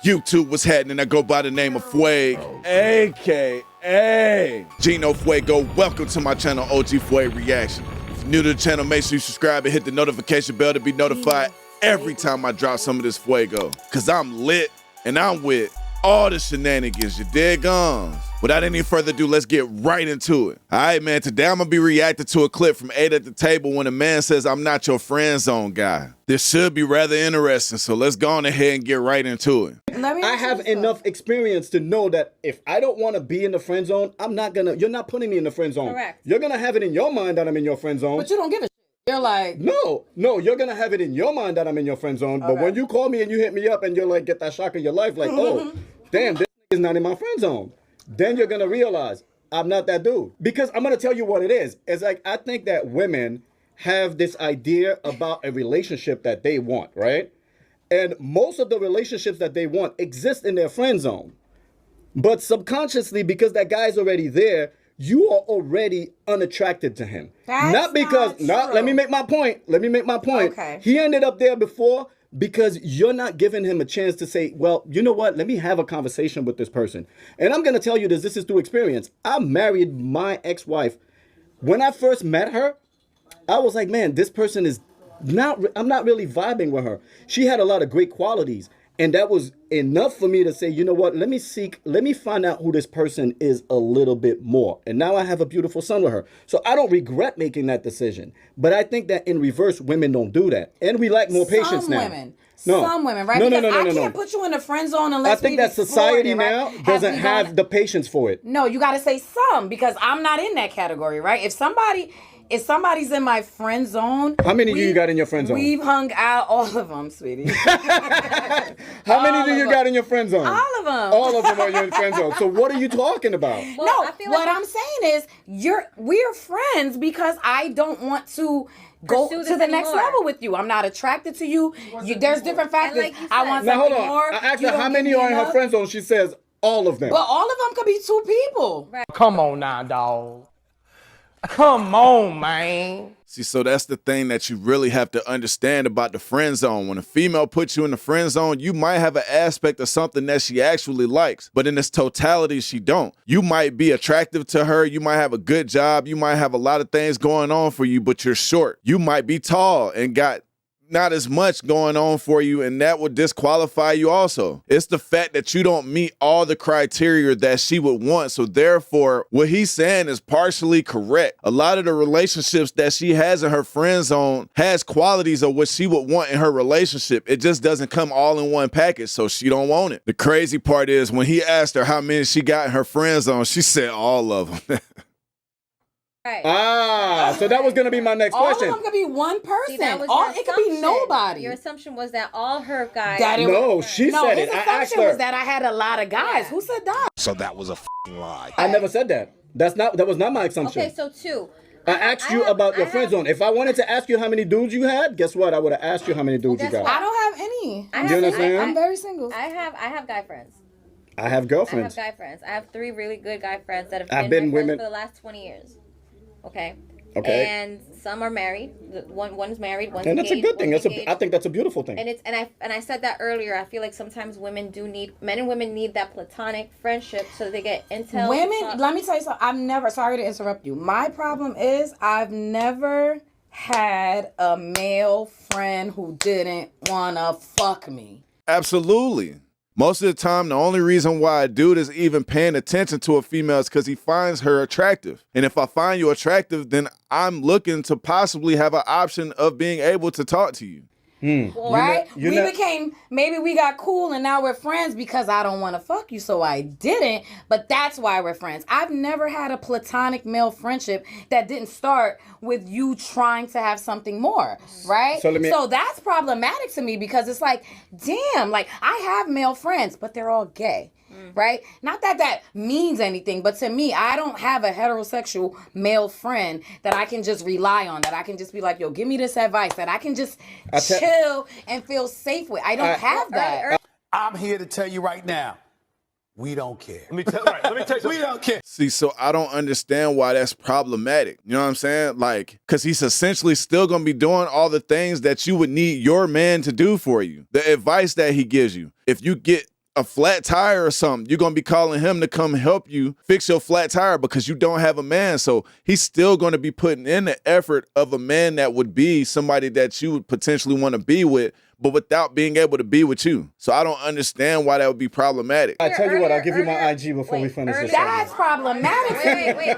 YouTube was happening. I go by the name of Fuego, a.k.a. Gino Fuego. Welcome to my channel, OG Fuego Reaction. If you're new to the channel, make sure you subscribe and hit the notification bell to be notified every time I drop some of this Fuego. Cause I'm lit and I'm with all the shenanigans, you dig on? Without any further ado, let's get right into it. All right, man, today I'm gonna be reacting to a clip from 8 at the Table when a man says, "I'm not your friend zone guy." This should be rather interesting, so let's go on ahead and get right into it. I have enough experience to know that if I don't want to be in the friend zone, you're not putting me in the friend zone. Correct. You're gonna have it in your mind that I'm in your friend zone. But you don't give a shit. You're like... No, you're gonna have it in your mind that I'm in your friend zone. Okay. But when you call me and you hit me up and you're like, get that shock of your life, like, oh, damn, this is not in my friend zone. Then you're gonna realize I'm not that dude. Because I'm gonna tell you what it is. It's like, I think that women have this idea about a relationship that they want, right? And most of the relationships that they want exist in their friend zone. But subconsciously, because that guy's already there, you are already unattracted to him. That's not because, not true. let me make my point. Okay. He ended up there before because you're not giving him a chance to say, well, you know what? Let me have a conversation with this person. And I'm going to tell you this is through experience. I married my ex-wife. When I first met her, I was like, man, this person is I'm not really vibing with her. She had a lot of great qualities. And that was enough for me to say, you know what, let me find out who this person is a little bit more. And now I have a beautiful son with her. So I don't regret making that decision. But I think that in reverse, women don't do that. And we lack more patience now. Some women, right? No, I can't put you in the friend zone unless I think that society now doesn't have the patience for it. No, you got to say some, because I'm not in that category, right? If somebody's in my friend zone. How many do you got in your friend zone? We've hung out, all of them, sweetie. How many do you got in your friend zone? All of them. All of them are in your friend zone. So what are you talking about? Well, no, what I'm saying is we're friends because I don't want to go to the next level with you. I'm not attracted to you. There's different factors. Like I want something more. I asked her how many are in her friend zone. She says all of them. Well, all of them could be two people. Right. Come on now, dog. Come on, man. See, so that's the thing that you really have to understand about the friend zone. When a female puts you in the friend zone, you might have an aspect of something that she actually likes, but in its totality, she don't. You might be attractive to her. You might have a good job. You might have a lot of things going on for you, but you're short. You might be tall and got not as much going on for you, and that would disqualify you also. It's the fact that you don't meet all the criteria that she would want, so therefore what he's saying is partially correct. A lot of the relationships that she has in her friend zone has qualities of what she would want in her relationship. It just doesn't come all in one package, so she don't want it. The crazy part is when he asked her how many she got in her friend zone, she said all of them. Right. Ah, so that was gonna be my next question. All of them could be one person. See, it could be nobody. Your assumption was that all her guys. She said it. His I asked assumption her. was that I had a lot of guys. Yeah. Who said that? So that was a f***ing lie. I never said that. That was not my assumption. Okay, so two. I asked you about your friend zone. If I wanted to ask you how many dudes you had, guess what? I would have asked you how many dudes you got. I don't have any. You understand? I'm very single. I have guy friends. I have girlfriends. I have guy friends. I have 3 really good guy friends that have been my friends women for the last 20 years. Okay. Okay. And some are married. One's married. One's and engaged. That's a good thing. I think that's a beautiful thing. And I said that earlier. I feel like sometimes men and women need that platonic friendship so they get intel. Women, let me tell you something. Sorry to interrupt you. My problem is I've never had a male friend who didn't wanna fuck me. Absolutely. Most of the time, the only reason why a dude is even paying attention to a female is because he finds her attractive. And if I find you attractive, then I'm looking to possibly have an option of being able to talk to you. Right? Maybe we got cool and now we're friends because I don't want to fuck you, so I didn't. But that's why we're friends. I've never had a platonic male friendship that didn't start with you trying to have something more, right? So that's problematic to me because it's like, damn, like I have male friends, but they're all gay. Right? Not that that means anything, but to me, I don't have a heterosexual male friend that I can just rely on, that I can just be like, yo, give me this advice, that I can just chill and feel safe with. I don't have that. I'm here to tell you right now, we don't care. Let me tell you. We don't care. See, so I don't understand why that's problematic. You know what I'm saying? Like, because he's essentially still going to be doing all the things that you would need your man to do for you. The advice that he gives you. If you get a flat tire or something, you're going to be calling him to come help you fix your flat tire because you don't have a man. So he's still going to be putting in the effort of a man that would be somebody that you would potentially want to be with, but without being able to be with you. So I don't understand why that would be problematic. I tell you what, I'll give you my IG before we finish this. That's problematic. Wait.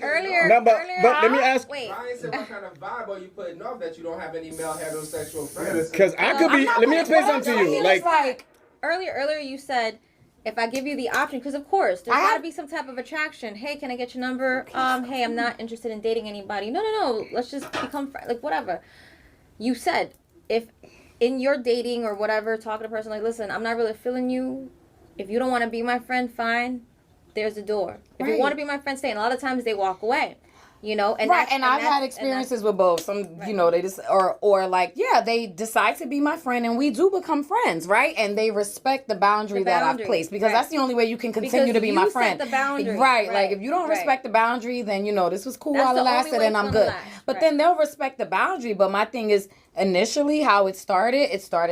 Earlier. No, but let me ask. Wait. Brian said, what kind of vibe are you putting off that you don't have any male heterosexual friends? Because I could be. Let me explain something to you. Like Earlier you said, if I give you the option, because of course there's got to be some type of attraction. Hey, can I get your number? Hey, I'm not interested in dating anybody. No. Let's just become friends. Like whatever. You said if in your dating or whatever, talking to a person like, listen, I'm not really feeling you. If you don't want to be my friend, fine. There's the door. If you want to be my friend, stay. And a lot of times they walk away. You know, and I've had experiences with both. Some, you know, they just or like, yeah, they decide to be my friend, and we do become friends, right? And they respect the boundary that I've placed, because that's the only way you can continue to be my friend, the boundary, right? Like if you don't respect the boundary, then you know this was cool while it lasted, and I'm good. But then they'll respect the boundary. But my thing is, initially, how it started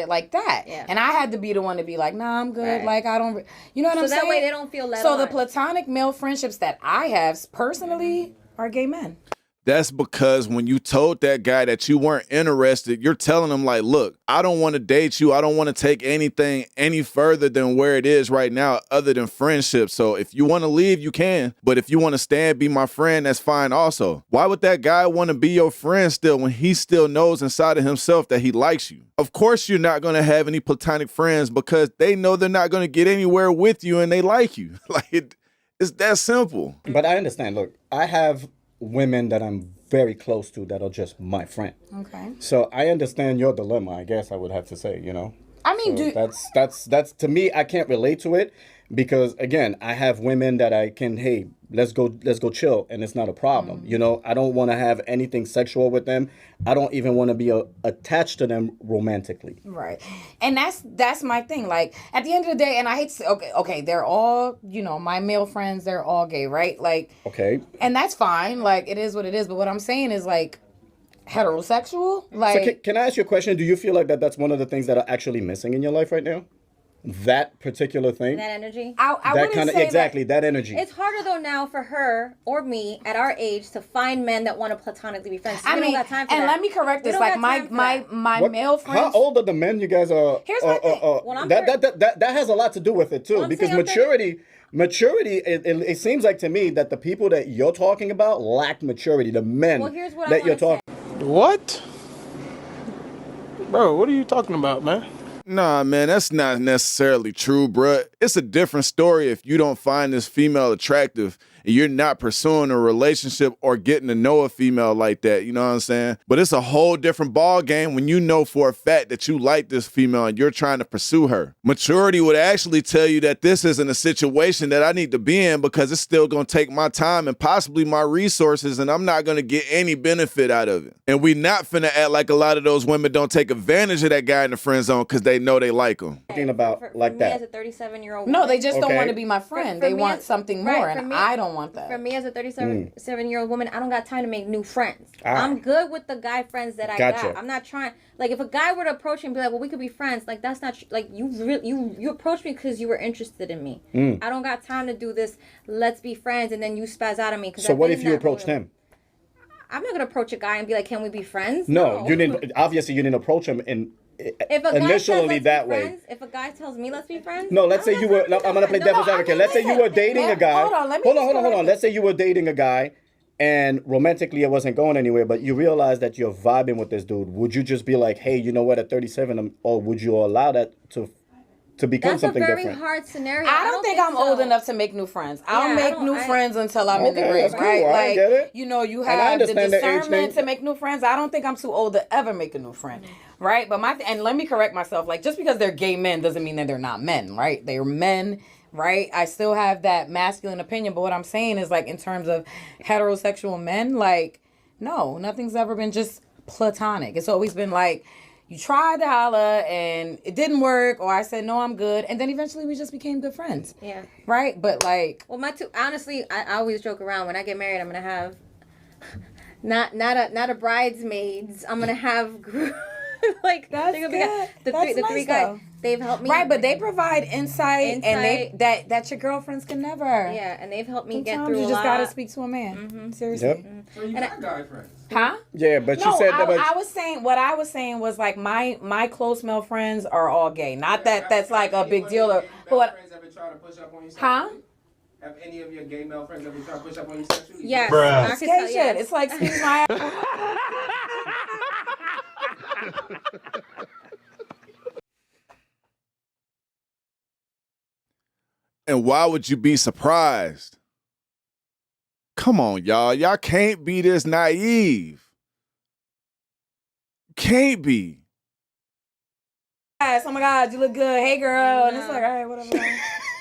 like that, and I had to be the one to be like, nah, I'm good. Like I don't, you know what I'm saying? So that way they don't feel let So on. the platonic male friendships that I have personally are gay men. That's because when you told that guy that you weren't interested, you're telling him like, look, I don't want to date you. I don't want to take anything any further than where it is right now other than friendship. So if you want to leave, you can. But if you want to stay and be my friend, that's fine also. Why would that guy want to be your friend still when he still knows inside of himself that he likes you? Of course, you're not going to have any platonic friends because they know they're not going to get anywhere with you and they like you. Like it's that simple. But I understand. Look, I have women that I'm very close to that are just my friend. Okay. So I understand your dilemma, I guess I would have to say, you know. I mean, so that's to me, I can't relate to it because again, I have women that I can, hey, let's go chill, and it's not a problem. You know, I don't want to have anything sexual with them. I don't even want to be attached to them romantically. Right. And that's my thing. Like at the end of the day, and I hate to say, okay, they're all, you know, my male friends, they're all gay, right? Like, okay. And that's fine. Like it is what it is. But what I'm saying is like heterosexual. Like, so can I ask you a question? Do you feel like that's one of the things that are actually missing in your life right now? That particular thing, that energy. I that kind of exactly that energy. It's harder though now for her or me at our age to find men that want to platonically be friends. We don't got time for that. Let me correct this. Like my male friends. How old are the men you guys are? Here's my thing. Well, that has a lot to do with it too, because maturity. It seems like to me that the people that you're talking about lack maturity. The men that you're talking. What? Bro, what are you talking about, man? Nah, man, that's not necessarily true, bruh. It's a different story if you don't find this female attractive and you're not pursuing a relationship or getting to know a female like that, you know what I'm saying? But it's a whole different ball game when you know for a fact that you like this female and you're trying to pursue her. Maturity would actually tell you that this isn't a situation that I need to be in because it's still going to take my time and possibly my resources, and I'm not going to get any benefit out of it. And we not finna act like a lot of those women don't take advantage of that guy in the friend zone because they know they like him. Talking about for like me that. As a 37-year-old No, they just don't want to be my friend. They want as, something right, more, and I don't want that. For me as a 37-year-old woman, I don't got time to make new friends. I'm good with the guy friends that I got. I'm not trying. Like if a guy were to approach me and be like, "Well, we could be friends," like that's not like you approached me because you were interested in me. I don't got time to do this. Let's be friends, and then you spaz out of me. So what if you approached him? I'm not gonna approach a guy and be like, "Can we be friends?" No, you didn't. Obviously, you didn't approach him and. If a guy initially says, that way. Friends, if a guy tells me let's be friends, no. Let's say you were. I'm gonna play devil's advocate. Let's say you were dating a guy. Hold on. Let's say you were dating a guy, and romantically it wasn't going anywhere, but you realize that you're vibing with this dude. Would you just be like, hey, you know what? At 37, or would you allow that to become something different? That's a very hard scenario. I don't think I'm old enough to make new friends. I don't make new friends until I'm in the grave, right? Cool. Like, get it. you know, you have the discernment to make new friends. I don't think I'm too old to ever make a new friend, right? But and let me correct myself. Like, just because they're gay men doesn't mean that they're not men, right? They're men, right? I still have that masculine opinion, but what I'm saying is, like, in terms of heterosexual men, like, no, nothing's ever been just platonic. It's always been like, you tried to holla and it didn't work, or I said, no, I'm good. And then eventually we just became good friends. Yeah. Right? But like... Well, honestly, I always joke around. When I get married, I'm going to have not a bridesmaids. I'm going to have Like That's they're gonna good. be That's the nice, three guys. though. They've helped me. Right, but they provide insight, and that your girlfriends can never. Yeah, and they've helped me get Sometimes through you a just lot. gotta speak to a man. Seriously. Yep. So you got guy friends. Huh? Yeah, but she No, said that. I was saying what I was saying was like my close male friends are all gay. Not that that's like a big deal. Or what? Friends ever try to push up on you Huh? sexually? Have any of your gay male friends ever tried to push up on you sexually? Yes. Bruh. I It's could gay tell, shit. yes. It's like excuse my. And why would you be surprised? Come on, y'all. Y'all can't be this naive. Can't be. Oh my God, you look good. Hey, girl. And it's like, all right, whatever.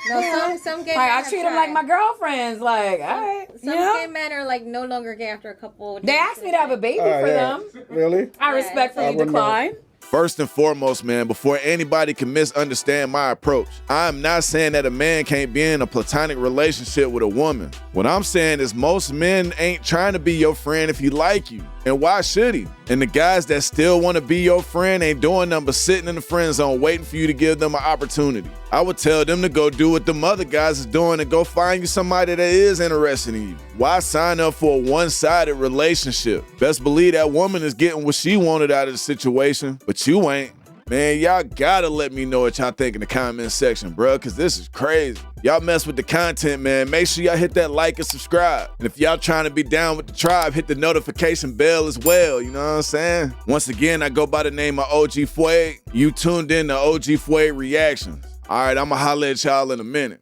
No, some gay Like, men I have treat them like tried. my girlfriends. Like, all right. Some you know? gay men are like no longer gay after a couple. They asked me to have a baby for them. Really? I Yeah, respectfully I wouldn't know. decline. First and foremost, man, before anybody can misunderstand my approach, I'm not saying that a man can't be in a platonic relationship with a woman. What I'm saying is most men ain't trying to be your friend if he like you. And why should he? And the guys that still want to be your friend ain't doing nothing but sitting in the friend zone waiting for you to give them an opportunity. I would tell them to go do what them other guys is doing and go find you somebody that is interested in you. Why sign up for a one-sided relationship? Best believe that woman is getting what she wanted out of the situation, but you ain't. Man, y'all gotta let me know what y'all think in the comment section, bro, because this is crazy. Y'all mess with the content, man. Make sure y'all hit that like and subscribe. And if y'all trying to be down with the tribe, hit the notification bell as well, you know what I'm saying? Once again, I go by the name of OG Fuego. You tuned in to OG Fuego Reactions. All right, I'ma holler at y'all in a minute.